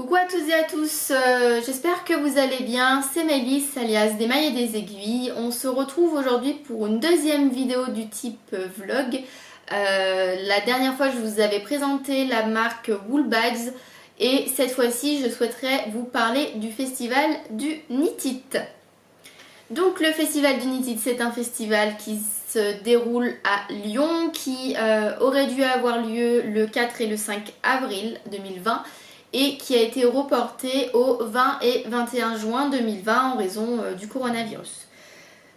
Coucou à toutes et à tous, j'espère que vous allez bien, c'est Mélisse alias des mailles et des aiguilles. On se retrouve aujourd'hui pour une deuxième vidéo du type vlog. La dernière fois je vous avais présenté la marque Woolbags et cette fois-ci je souhaiterais vous parler du festival du Knit It. Donc le festival du Knit It, c'est un festival qui se déroule à Lyon, qui aurait dû avoir lieu le 4 et le 5 avril 2020 et qui a été reporté au 20 et 21 juin 2020 en raison du coronavirus.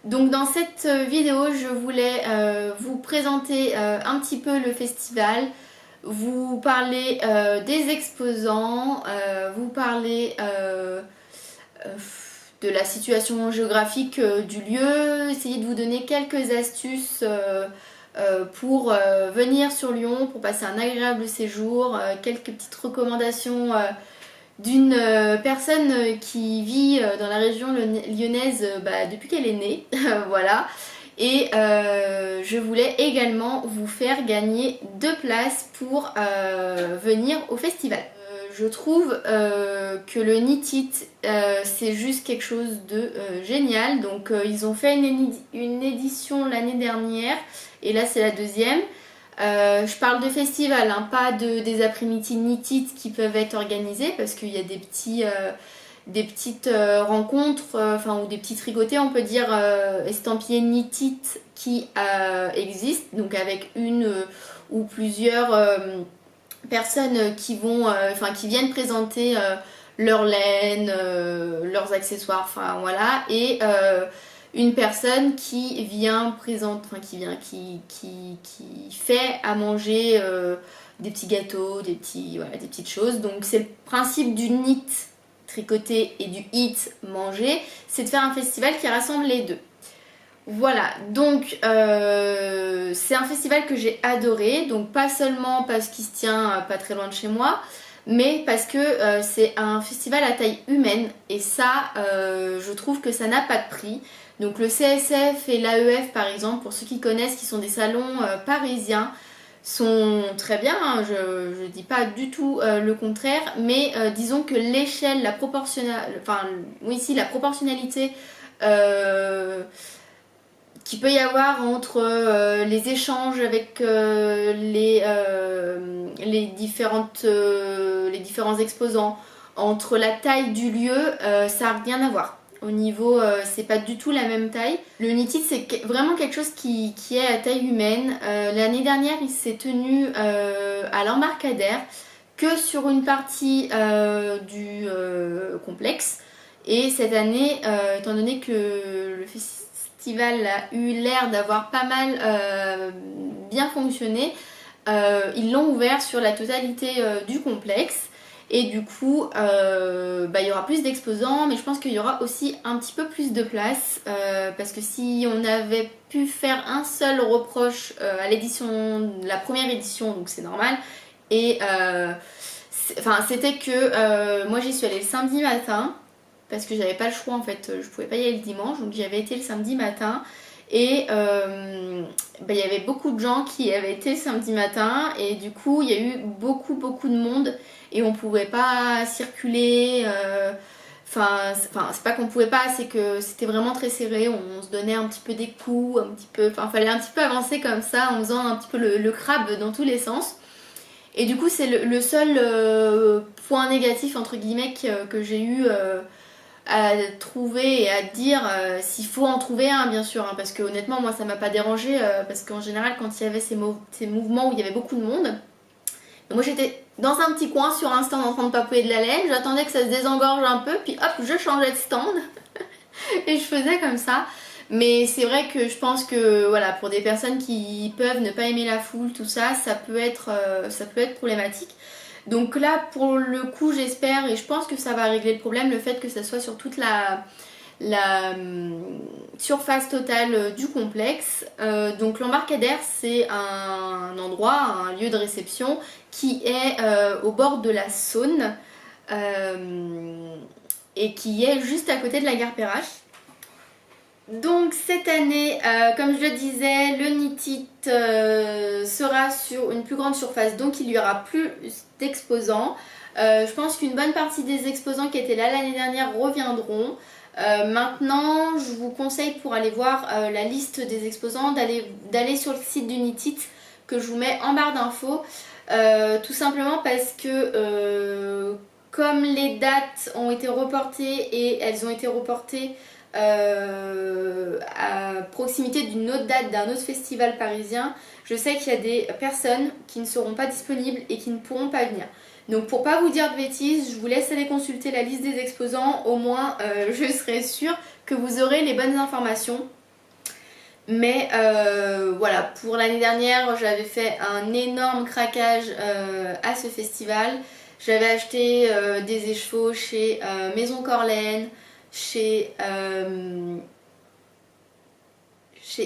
Donc dans cette vidéo, je voulais vous présenter un petit peu le festival, vous parler des exposants, vous parler de la situation géographique du lieu, essayer de vous donner quelques astuces pour venir sur Lyon, pour passer un agréable séjour, quelques petites recommandations d'une personne qui vit dans la région lyonnaise depuis qu'elle est née, voilà. Et je voulais également vous faire gagner 2 places pour venir au festival. Je trouve que le Knit It c'est juste quelque chose de génial. Donc ils ont fait une édition l'année dernière et là c'est la deuxième. Je parle de festival, hein, pas des après-midi Knit It qui peuvent être organisés parce qu'il y a des petites rencontres, ou des petits tricotés, on peut dire, estampillés Knit It qui existent, donc avec une ou plusieurs personnes qui viennent présenter leur laine, leurs accessoires, enfin voilà, et une personne qui vient qui fait à manger des petits gâteaux, des petites choses. Donc c'est le principe du knit, tricoter, et du eat, manger, c'est de faire un festival qui rassemble les deux. Voilà, donc c'est un festival que j'ai adoré, donc pas seulement parce qu'il se tient pas très loin de chez moi, mais parce que c'est un festival à taille humaine et ça, je trouve que ça n'a pas de prix. Donc le CSF et l'AEF par exemple, pour ceux qui connaissent, qui sont des salons parisiens, sont très bien, hein, je dis pas du tout le contraire, mais disons que l'échelle, la proportionnalité qu'il peut y avoir entre les échanges avec les différents exposants, entre la taille du lieu, ça n'a rien à voir. Au niveau, c'est pas du tout la même taille. Le Knit It, c'est vraiment quelque chose qui est à taille humaine. L'année dernière, il s'est tenu à l'embarcadère que sur une partie du complexe. Et cette année, étant donné que le festival a eu l'air d'avoir pas mal bien fonctionné, ils l'ont ouvert sur la totalité du complexe. Et du coup, il y aura plus d'exposants, mais je pense qu'il y aura aussi un petit peu plus de place parce que si on avait pu faire un seul reproche à la première édition, donc c'est normal, et c'était que moi j'y suis allée le samedi matin parce que j'avais pas le choix en fait, je pouvais pas y aller le dimanche, donc j'y avais été le samedi matin. Et il y avait beaucoup de gens qui avaient été le samedi matin et du coup il y a eu beaucoup de monde et on pouvait pas circuler, c'est pas qu'on pouvait pas, c'est que c'était vraiment très serré, on se donnait un petit peu des coups, fallait un petit peu avancer comme ça en faisant un petit peu le crabe dans tous les sens. Et du coup c'est le seul point négatif entre guillemets que j'ai eu à trouver et à dire s'il faut en trouver un, bien sûr, hein, parce que honnêtement moi ça m'a pas dérangé parce qu'en général quand il y avait ces mouvements où il y avait beaucoup de monde, moi j'étais dans un petit coin sur un stand en train de papouiller de la laine, j'attendais que ça se désengorge un peu puis hop je changeais de stand et je faisais comme ça. Mais c'est vrai que je pense que voilà, pour des personnes qui peuvent ne pas aimer la foule, tout ça, ça peut être problématique. Donc là, pour le coup, j'espère et je pense que ça va régler le problème, le fait que ça soit sur toute la surface totale du complexe. Donc l'embarcadère, c'est un endroit, un lieu de réception qui est au bord de la Saône et qui est juste à côté de la gare Perrache. Donc cette année, comme je le disais, le Knit It sera sur une plus grande surface, donc il y aura plus d'exposants. Je pense qu'une bonne partie des exposants qui étaient là l'année dernière reviendront. Maintenant, je vous conseille pour aller voir la liste des exposants d'aller sur le site d'Unitit que je vous mets en barre d'infos. Tout simplement parce que comme les dates ont été reportées et elles ont été reportées à proximité d'une autre date d'un autre festival parisien, je sais qu'il y a des personnes qui ne seront pas disponibles et qui ne pourront pas venir. Donc pour pas vous dire de bêtises, je vous laisse aller consulter la liste des exposants, au moins je serai sûre que vous aurez les bonnes informations. Mais voilà, pour l'année dernière, j'avais fait un énorme craquage à ce festival. J'avais acheté des échevaux chez Maison Corlaine, chez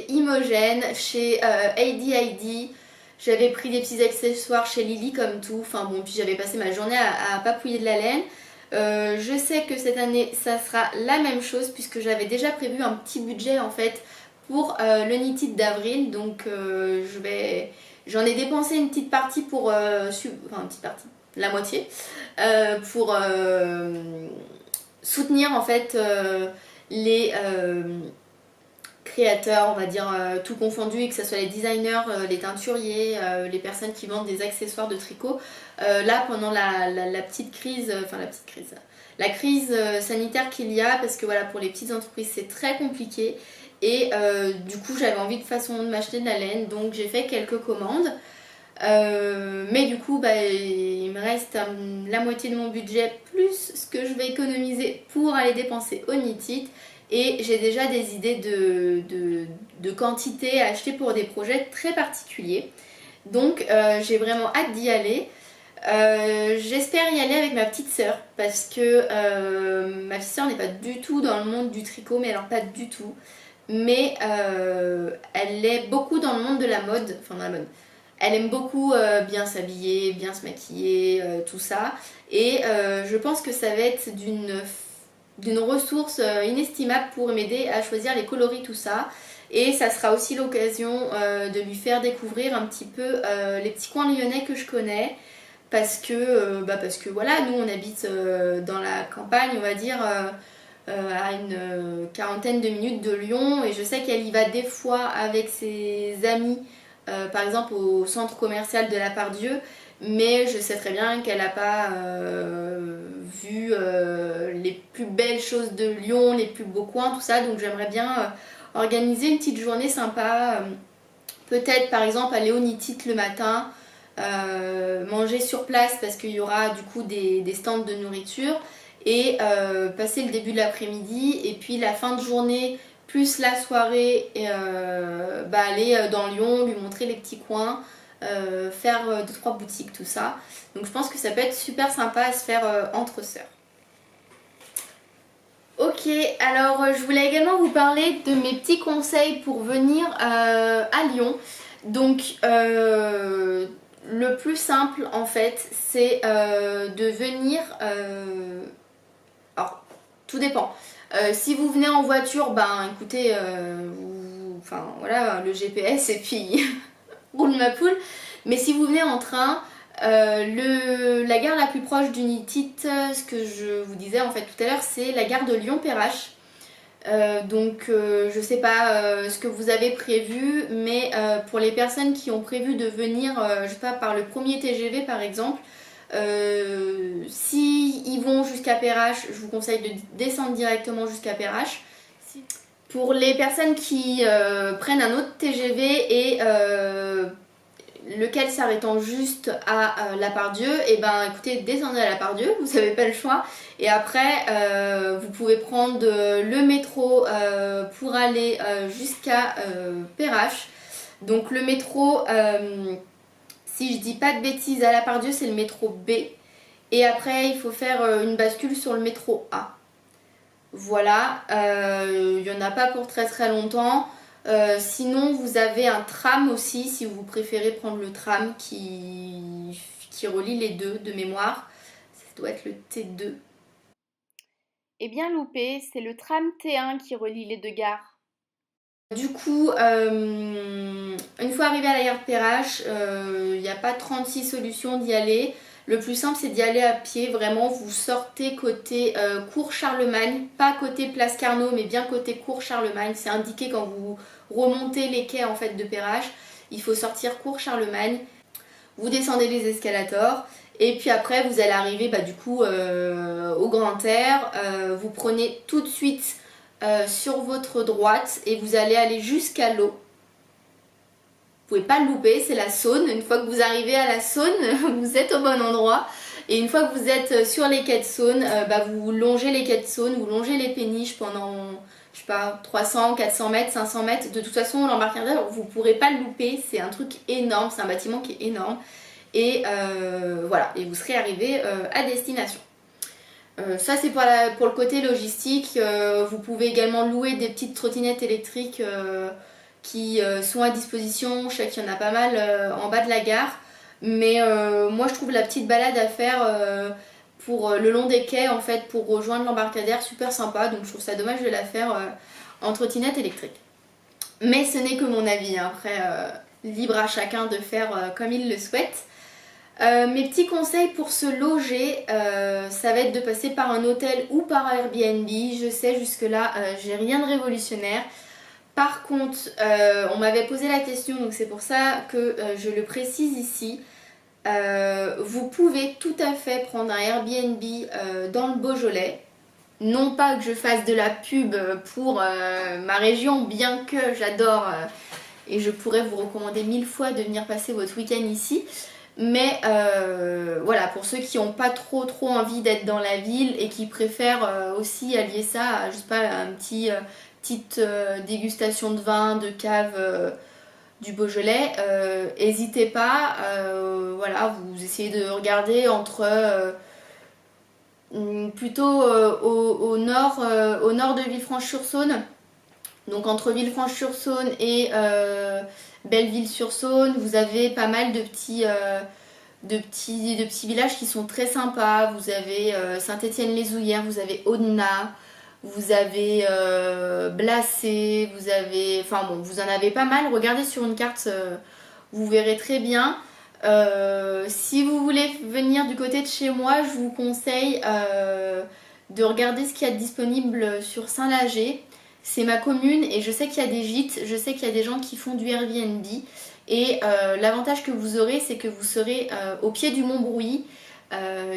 Imogen, chez Heidi. J'avais pris des petits accessoires chez Lily comme tout. Enfin bon, puis j'avais passé ma journée à papouiller de la laine. Je sais que cette année, ça sera la même chose puisque j'avais déjà prévu un petit budget en fait pour le Knit It d'avril. Donc j'en ai dépensé une petite partie pour... enfin une petite partie, la moitié, pour soutenir en fait les créateurs, on va dire tout confondu, et que ce soit les designers, les teinturiers, les personnes qui vendent des accessoires de tricot. Là, pendant la petite crise, la crise sanitaire qu'il y a, parce que voilà, pour les petites entreprises, c'est très compliqué. Et du coup, j'avais envie de façon de m'acheter de la laine, donc j'ai fait quelques commandes. Mais du coup, il me reste la moitié de mon budget, plus ce que je vais économiser pour aller dépenser au Knit It. Et j'ai déjà des idées de quantité à acheter pour des projets très particuliers. Donc j'ai vraiment hâte d'y aller. J'espère y aller avec ma petite sœur parce que ma petite sœur n'est pas du tout dans le monde du tricot, mais alors pas du tout. Mais elle est beaucoup dans le monde de la mode, enfin dans la mode. Elle aime beaucoup bien s'habiller, bien se maquiller, tout ça. Et je pense que ça va être d'une ressource inestimable pour m'aider à choisir les coloris, tout ça. Et ça sera aussi l'occasion de lui faire découvrir un petit peu les petits coins lyonnais que je connais. Parce que voilà, nous on habite dans la campagne, on va dire, à une quarantaine de minutes de Lyon. Et je sais qu'elle y va des fois avec ses amis, par exemple au centre commercial de la Part-Dieu. Mais je sais très bien qu'elle n'a pas vu les plus belles choses de Lyon, les plus beaux coins, tout ça. Donc j'aimerais bien organiser une petite journée sympa. Peut-être par exemple aller au Knit It le matin, manger sur place parce qu'il y aura du coup des stands de nourriture. Et passer le début de l'après-midi et puis la fin de journée plus la soirée et aller dans Lyon, lui montrer les petits coins. Faire 2-3 boutiques, tout ça. Donc je pense que ça peut être super sympa à se faire entre sœurs. Ok, alors je voulais également vous parler de mes petits conseils pour venir à Lyon. Donc le plus simple en fait, c'est de venir... alors tout dépend. Si vous venez en voiture, écoutez, enfin voilà, le GPS et puis roule ma poule. Mais si vous venez en train, la gare la plus proche du Knit It, ce que je vous disais en fait tout à l'heure, c'est la gare de Lyon-Perrache. Donc je sais pas ce que vous avez prévu, mais pour les personnes qui ont prévu de venir, je sais pas, par le premier TGV par exemple, si ils vont jusqu'à Perrache, je vous conseille de descendre directement jusqu'à Perrache. Pour les personnes qui prennent un autre TGV et lequel s'arrêtant juste à la Part-Dieu, et écoutez, descendez à la Part-Dieu, vous n'avez pas le choix. Et après, vous pouvez prendre le métro pour aller jusqu'à Perrache. Donc le métro, si je dis pas de bêtises, à la Part-Dieu, c'est le métro B. Et après, il faut faire une bascule sur le métro A. Voilà, il n'y en a pas pour très très longtemps. Sinon, vous avez un tram aussi, si vous préférez prendre le tram qui relie les deux de mémoire. Ça doit être le T2. Eh bien loupé, c'est le tram T1 qui relie les deux gares. Du coup, une fois arrivé à la gare de Perrache, il n'y a pas 36 solutions d'y aller. Le plus simple c'est d'y aller à pied, vraiment vous sortez côté cours Charlemagne, pas côté place Carnot mais bien côté cours Charlemagne, c'est indiqué quand vous remontez les quais en fait de Perrache, il faut sortir cours Charlemagne, vous descendez les escalators et puis après vous allez arriver du coup au Grand Air, vous prenez tout de suite sur votre droite et vous allez aller jusqu'à l'eau. Vous pouvez pas le louper, c'est la Saône. Une fois que vous arrivez à la Saône, vous êtes au bon endroit. Et une fois que vous êtes sur les quais de Saône, vous longez les quais de Saône, vous longez les péniches pendant, je sais pas, 300, 400 mètres, 500 mètres. De toute façon, l'embarcadère, vous pourrez pas le louper. C'est un truc énorme, c'est un bâtiment qui est énorme. Et voilà, et vous serez arrivé à destination. Ça c'est pour le côté logistique. Vous pouvez également louer des petites trottinettes électriques qui sont à disposition. Je sais qu'il y en a pas mal en bas de la gare, mais moi je trouve la petite balade à faire pour le long des quais en fait pour rejoindre l'embarcadère super sympa, donc je trouve ça dommage de la faire en trottinette électrique. Mais ce n'est que mon avis, hein. Après libre à chacun de faire comme il le souhaite. Mes petits conseils pour se loger, ça va être de passer par un hôtel ou par Airbnb. Je sais, jusque là j'ai rien de révolutionnaire. Par contre, on m'avait posé la question, donc c'est pour ça que je le précise ici. Vous pouvez tout à fait prendre un Airbnb dans le Beaujolais. Non pas que je fasse de la pub pour ma région, bien que j'adore et je pourrais vous recommander 1000 fois de venir passer votre week-end ici. Mais voilà, pour ceux qui n'ont pas trop envie d'être dans la ville et qui préfèrent aussi allier ça à, je sais pas, un petite dégustation de vin, de cave du Beaujolais, n'hésitez pas, voilà, vous essayez de regarder entre plutôt au nord de Villefranche-sur-Saône, donc entre Villefranche-sur-Saône et Belleville-sur-Saône, vous avez pas mal de petits villages qui sont très sympas. Vous avez Saint-Étienne-les-Ouillères, vous avez Audenat, vous avez Blacé, vous avez... Enfin bon, vous en avez pas mal. Regardez sur une carte, vous verrez très bien. Si vous voulez venir du côté de chez moi, je vous conseille de regarder ce qu'il y a de disponible sur Saint-Lager. C'est ma commune et je sais qu'il y a des gîtes, je sais qu'il y a des gens qui font du Airbnb. Et l'avantage que vous aurez, c'est que vous serez au pied du Mont Brouilly,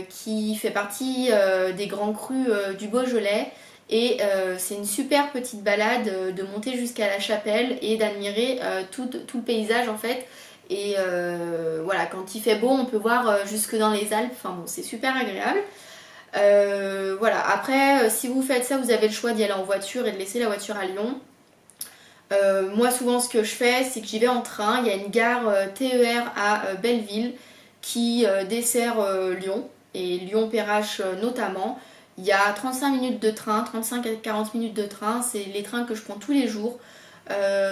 qui fait partie des grands crus du Beaujolais. Et c'est une super petite balade de monter jusqu'à la chapelle et d'admirer tout le paysage en fait. Et voilà, quand il fait beau, on peut voir jusque dans les Alpes. Enfin bon, c'est super agréable. Voilà, après, si vous faites ça, vous avez le choix d'y aller en voiture et de laisser la voiture à Lyon. Moi souvent ce que je fais c'est que j'y vais en train, il y a une gare TER à Belleville qui dessert Lyon et Lyon-Perrache notamment. Il y a 35 minutes de train, 35 à 40 minutes de train, c'est les trains que je prends tous les jours.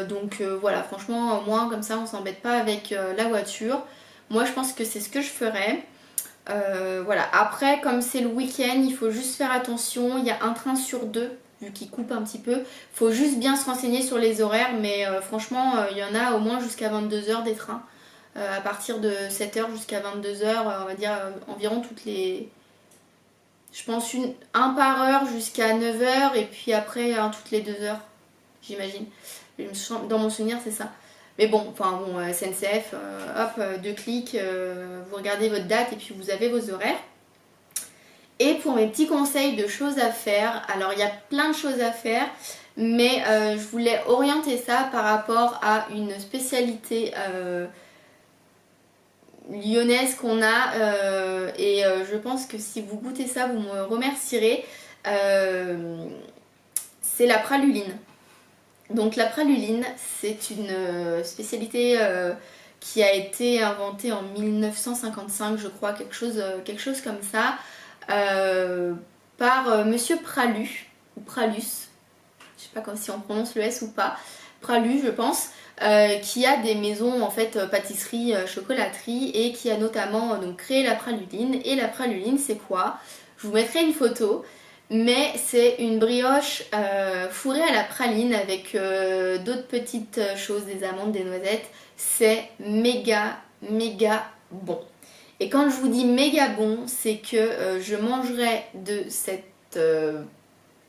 Donc voilà, franchement moi comme ça on s'embête pas avec la voiture. Moi je pense que c'est ce que je ferais. Voilà, après comme c'est le week-end il faut juste faire attention, il y a un train sur deux vu qu'il coupe un petit peu. Faut juste bien se renseigner sur les horaires, mais franchement, il y en a au moins jusqu'à 22h des trains. À partir de 7h jusqu'à 22h, on va dire environ toutes les... Je pense un par heure jusqu'à 9h et puis après un toutes les 2 heures, j'imagine. Dans mon souvenir, c'est ça. Mais bon, enfin bon, SNCF, hop, 2 clics, vous regardez votre date et puis vous avez vos horaires. Et pour mes petits conseils de choses à faire, alors il y a plein de choses à faire, mais je voulais orienter ça par rapport à une spécialité lyonnaise qu'on a et je pense que si vous goûtez ça, vous me remercierez. C'est la praluline. Donc la praluline, c'est une spécialité qui a été inventée en 1955, je crois, quelque chose comme ça. Par Monsieur Pralu ou Pralus, je sais pas si on prononce le S ou pas, Pralu je pense, qui a des maisons en fait pâtisserie, chocolaterie et qui a notamment donc créé la praluline. Et la praluline c'est quoi? Je vous mettrai une photo, mais c'est une brioche fourrée à la praline avec d'autres petites choses, des amandes, des noisettes. C'est méga bon. Et quand je vous dis méga bon, c'est que je mangerai de cette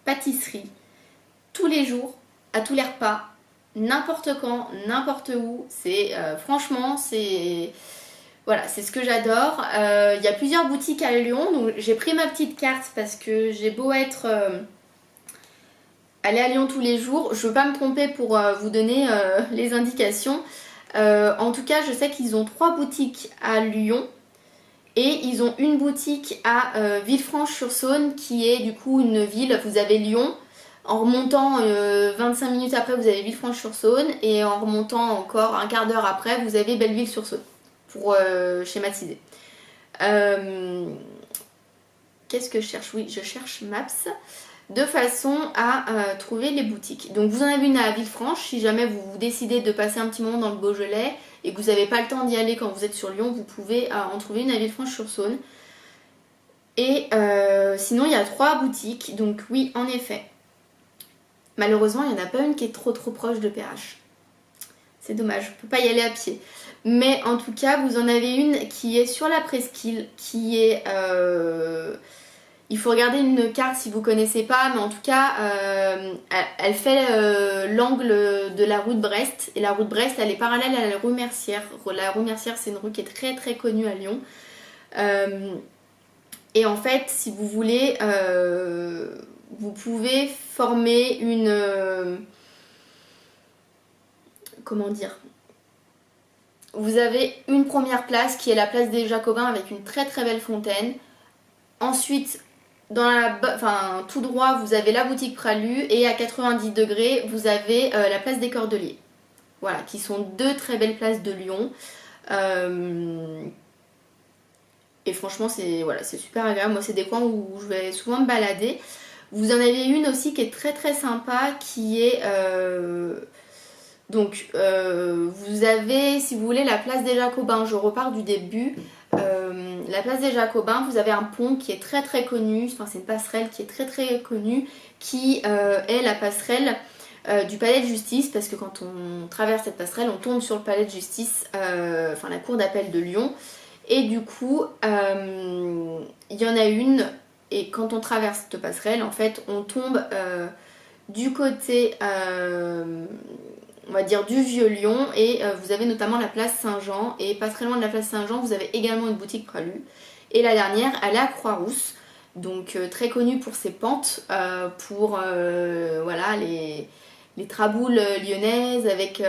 pâtisserie tous les jours, à tous les repas, n'importe quand, n'importe où. C'est franchement, c'est voilà, c'est ce que j'adore. Il y a plusieurs boutiques à Lyon, donc j'ai pris ma petite carte parce que j'ai beau être aller à Lyon tous les jours, je veux pas me tromper pour vous donner les indications. En tout cas, je sais qu'ils ont 3 boutiques à Lyon. Et ils ont une boutique à Villefranche-sur-Saône qui est du coup une ville, vous avez Lyon, en remontant 25 minutes après vous avez Villefranche-sur-Saône et en remontant encore un quart d'heure après vous avez Belleville-sur-Saône, pour schématiser. Qu'est-ce que je cherche? Oui, je cherche Maps, de façon à trouver les boutiques. Donc vous en avez une à Villefranche, si jamais vous décidez de passer un petit moment dans le Beaujolais et que vous n'avez pas le temps d'y aller quand vous êtes sur Lyon, vous pouvez en trouver une à Villefranche-sur-Saône. Et sinon il y a 3 boutiques, donc oui en effet. Malheureusement il n'y en a pas une qui est trop proche de Perrache. C'est dommage, je ne peux pas y aller à pied. Mais en tout cas vous en avez une qui est sur la presqu'île, qui est... il faut regarder une carte si vous ne connaissez pas, mais en tout cas, elle fait l'angle de la rue de Brest. Et la rue de Brest, elle est parallèle à la rue Mercière. La rue Mercière, c'est une rue qui est très connue à Lyon. Et en fait, si vous voulez, vous pouvez former une... comment dire ? Vous avez une première place qui est la place des Jacobins avec une très belle fontaine. Ensuite... tout droit vous avez la boutique Pralu et à 90 degrés vous avez la place des Cordeliers, voilà, qui sont 2 très belles places de Lyon. Et franchement c'est voilà, c'est super agréable. Moi c'est des coins où je vais souvent me balader. Vous en avez une aussi qui est très sympa, qui est vous avez, si vous voulez, la place des Jacobins. Je repars du début. La place des Jacobins, vous avez un pont qui est très connu, enfin c'est une passerelle qui est très connue, qui est la passerelle du palais de justice, parce que quand on traverse cette passerelle, on tombe sur le palais de justice, enfin la cour d'appel de Lyon, et du coup il y en a une, et quand on traverse cette passerelle, en fait on tombe du côté on va dire du Vieux-Lyon, et vous avez notamment la place Saint-Jean, et pas très loin de la place Saint-Jean vous avez également une boutique Pralu, et la dernière elle est à Croix-Rousse, donc très connue pour ses pentes, pour voilà, les traboules lyonnaises avec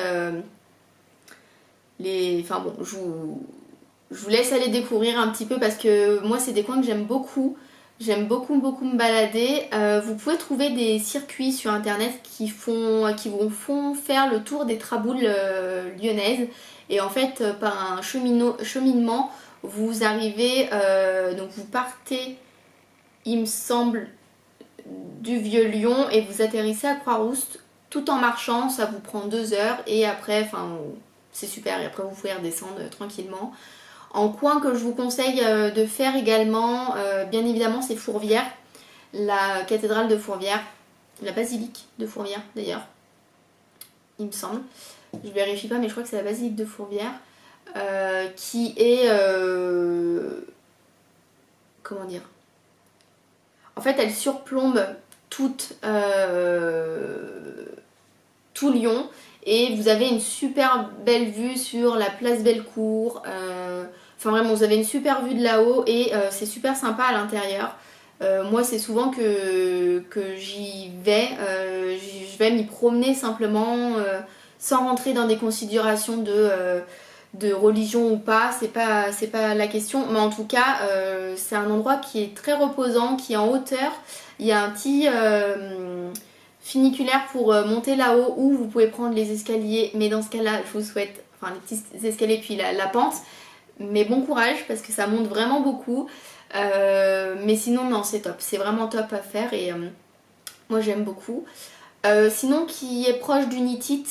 les... Enfin bon, je vous laisse aller découvrir un petit peu, parce que moi c'est des coins que j'aime beaucoup. J'aime beaucoup me balader. Vous pouvez trouver des circuits sur internet qui vous font faire le tour des traboules lyonnaises. Et en fait, par un cheminement, vous arrivez, donc vous partez, il me semble, du Vieux-Lyon et vous atterrissez à Croix-Rousse tout en marchant. Ça vous prend 2 heures et après, enfin, c'est super. Et après, vous pouvez redescendre tranquillement. En coin que je vous conseille de faire également, bien évidemment, c'est Fourvière, la cathédrale de Fourvière, la basilique de Fourvière d'ailleurs, il me semble. Je vérifie pas, mais je crois que c'est la basilique de Fourvière, qui est... comment dire ? En fait, elle surplombe tout Lyon, et vous avez une super belle vue sur la place Bellecour. Enfin vraiment, vous avez une super vue de là-haut, et c'est super sympa à l'intérieur. Moi c'est souvent que j'y vais, je vais m'y promener simplement, sans rentrer dans des considérations de religion ou pas, c'est pas la question, mais en tout cas c'est un endroit qui est très reposant, qui est en hauteur. Il y a un petit funiculaire pour monter là-haut, où vous pouvez prendre les escaliers, mais dans ce cas-là je vous souhaite, enfin les petits escaliers puis la pente, mais bon courage parce que ça monte vraiment beaucoup. Mais sinon non, c'est top, c'est vraiment top à faire, et moi j'aime beaucoup. Sinon, qui est proche d'Unitit,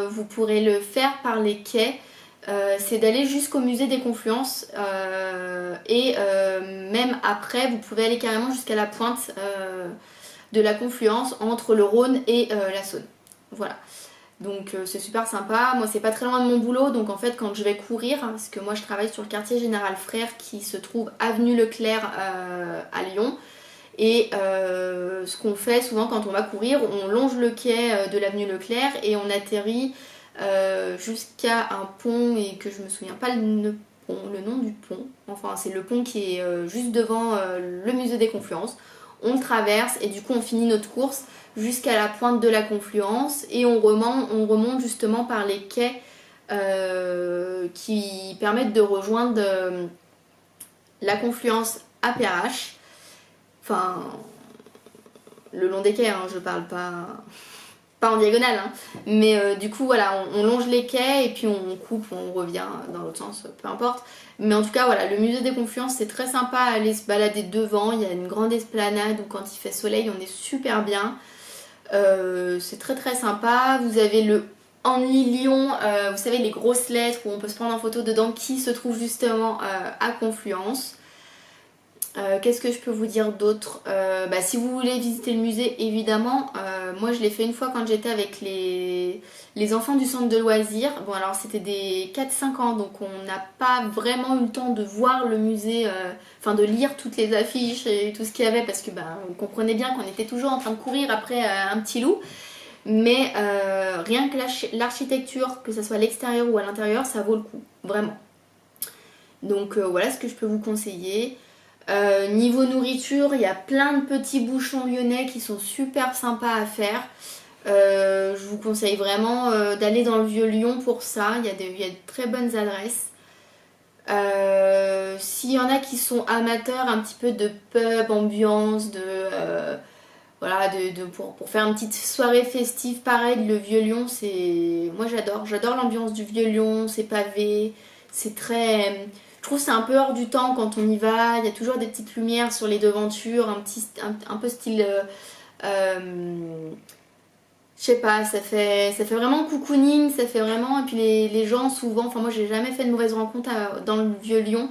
vous pourrez le faire par les quais. C'est d'aller jusqu'au musée des Confluences, et même après vous pouvez aller carrément jusqu'à la pointe de la confluence entre le Rhône et la Saône. Voilà. Donc c'est super sympa. Moi c'est pas très loin de mon boulot, donc en fait quand je vais courir, parce que moi je travaille sur le quartier Général Frères qui se trouve avenue Leclerc à Lyon. Et ce qu'on fait souvent quand on va courir, on longe le quai de l'avenue Leclerc et on atterrit jusqu'à un pont et que je me souviens pas le nom du pont. Enfin c'est le pont qui est juste devant le musée des Confluences. On le traverse et du coup on finit notre course jusqu'à la pointe de la Confluence et on remonte justement par les quais qui permettent de rejoindre la Confluence à Perrache. Enfin, le long des quais, hein, je parle pas en diagonale, hein. Mais du coup voilà, on longe les quais et puis on coupe, on revient dans l'autre sens, peu importe. Mais en tout cas voilà, le musée des Confluences c'est très sympa à aller se balader devant, il y a une grande esplanade où quand il fait soleil on est super bien. C'est très très sympa. Vous avez le Henri Lyon, vous savez les grosses lettres où on peut se prendre en photo dedans qui se trouve justement à Confluence. Qu'est-ce que je peux vous dire d'autre? Si vous voulez visiter le musée, évidemment, moi je l'ai fait une fois quand j'étais avec les enfants du centre de loisirs. Bon alors c'était des 4-5 ans, donc on n'a pas vraiment eu le temps de voir le musée, de lire toutes les affiches et tout ce qu'il y avait parce que on comprenait bien qu'on était toujours en train de courir après un petit loup. Mais rien que l'architecture, que ce soit à l'extérieur ou à l'intérieur, ça vaut le coup, vraiment. Donc voilà ce que je peux vous conseiller. Niveau nourriture, il y a plein de petits bouchons lyonnais qui sont super sympas à faire. Je vous conseille vraiment d'aller dans le vieux Lyon pour ça. Il y a de très bonnes adresses. S'il y en a qui sont amateurs un petit peu de pub, ambiance, pour faire une petite soirée festive, pareil, le vieux Lyon, moi j'adore l'ambiance du vieux Lyon, c'est pavé, c'est très. Je trouve que c'est un peu hors du temps quand on y va. Il y a toujours des petites lumières sur les devantures, un peu style. Je sais pas, ça fait vraiment cocooning, ça fait vraiment. Et puis les gens, souvent. Enfin, moi, j'ai jamais fait de mauvaise rencontre dans le vieux Lyon.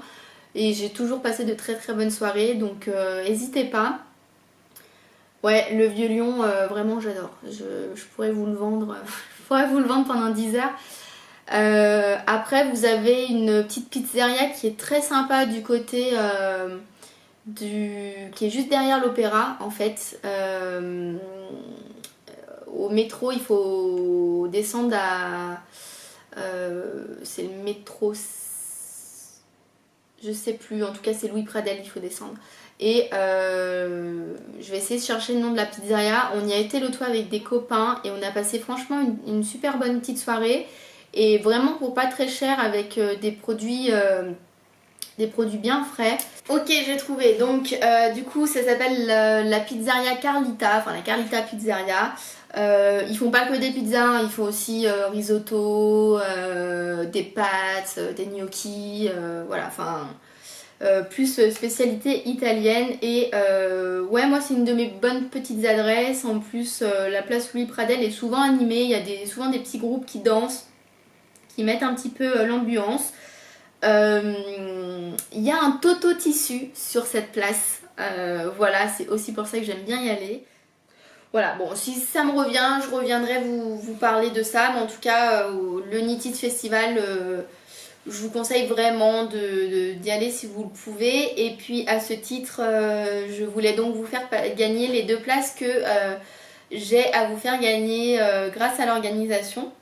Et j'ai toujours passé de très très bonnes soirées. Donc, n'hésitez pas. Ouais, le vieux Lyon, vraiment, j'adore. Je pourrais vous le vendre. Je pourrais vous le vendre pendant 10 heures. Après vous avez une petite pizzeria qui est très sympa du côté qui est juste derrière l'opéra en fait. Au métro il faut descendre à c'est le métro, je sais plus, en tout cas c'est Louis Pradel, il faut descendre. Et je vais essayer de chercher le nom de la pizzeria. On y a été l'autre fois avec des copains et on a passé franchement une super bonne petite soirée. Et vraiment pour pas très cher avec des produits bien frais. Ok, j'ai trouvé. Donc du coup ça s'appelle la pizzeria Carlita, enfin la Carlita Pizzeria. Ils font pas que des pizzas, hein, ils font aussi risotto, des pâtes, des gnocchis, voilà, enfin plus spécialité italienne. Et ouais, moi c'est une de mes bonnes petites adresses. En plus la place Louis Pradel est souvent animée, il y a souvent des petits groupes qui dansent, qui mettent un petit peu l'ambiance. Il y a un Toto tissu sur cette place. Voilà, c'est aussi pour ça que j'aime bien y aller. Voilà, bon, si ça me revient, je reviendrai vous parler de ça. Mais en tout cas, le Knitted Festival, je vous conseille vraiment d'y aller si vous le pouvez. Et puis à ce titre, je voulais donc vous faire gagner les 2 places que j'ai à vous faire gagner grâce à l'organisation.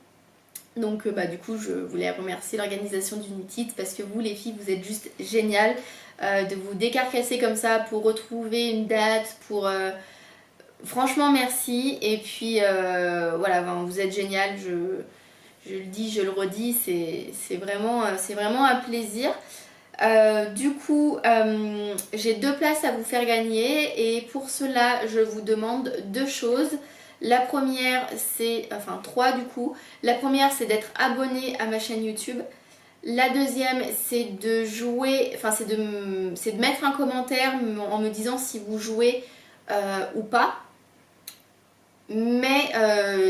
Donc du coup je voulais remercier l'organisation du Knitted parce que vous les filles vous êtes juste géniales de vous décarcasser comme ça pour retrouver une date, franchement merci. Et puis voilà, vous êtes géniales, je le dis, je le redis, c'est vraiment un plaisir. Du coup j'ai 2 places à vous faire gagner et pour cela je vous demande 2 choses. La première c'est, enfin 3 du coup. La première c'est d'être abonné à ma chaîne YouTube. La deuxième c'est de jouer, enfin c'est de mettre un commentaire en me disant si vous jouez ou pas. Mais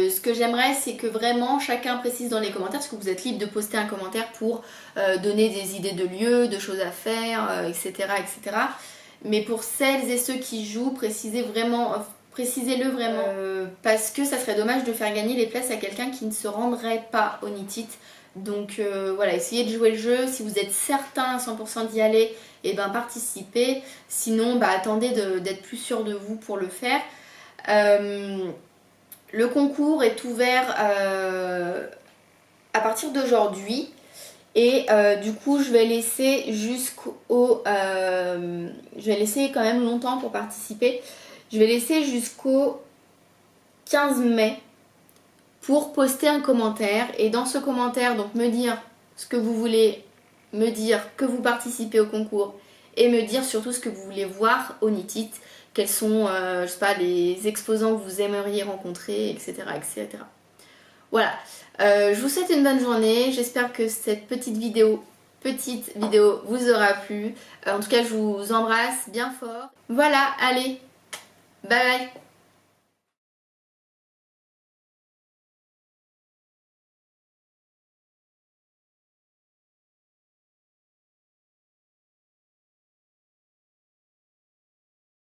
ce que j'aimerais c'est que vraiment chacun précise dans les commentaires, parce que vous êtes libre de poster un commentaire pour donner des idées de lieux, de choses à faire, etc., etc. Mais pour celles et ceux qui jouent, Précisez-le vraiment, parce que ça serait dommage de faire gagner les places à quelqu'un qui ne se rendrait pas au Knit It. Donc voilà, essayez de jouer le jeu. Si vous êtes certain à 100% d'y aller, et ben participez. Sinon, bah, attendez d'être plus sûr de vous pour le faire. Le concours est ouvert à partir d'aujourd'hui. Et du coup, je vais laisser je vais laisser quand même longtemps pour participer. Je vais laisser jusqu'au 15 mai pour poster un commentaire. Et dans ce commentaire, donc me dire ce que vous voulez, me dire que vous participez au concours et me dire surtout ce que vous voulez voir au Knit It. Quels sont, je sais pas, les exposants que vous aimeriez rencontrer, etc. etc. Voilà, je vous souhaite une bonne journée. J'espère que cette petite vidéo vous aura plu. En tout cas, je vous embrasse bien fort. Voilà, allez, bye bye.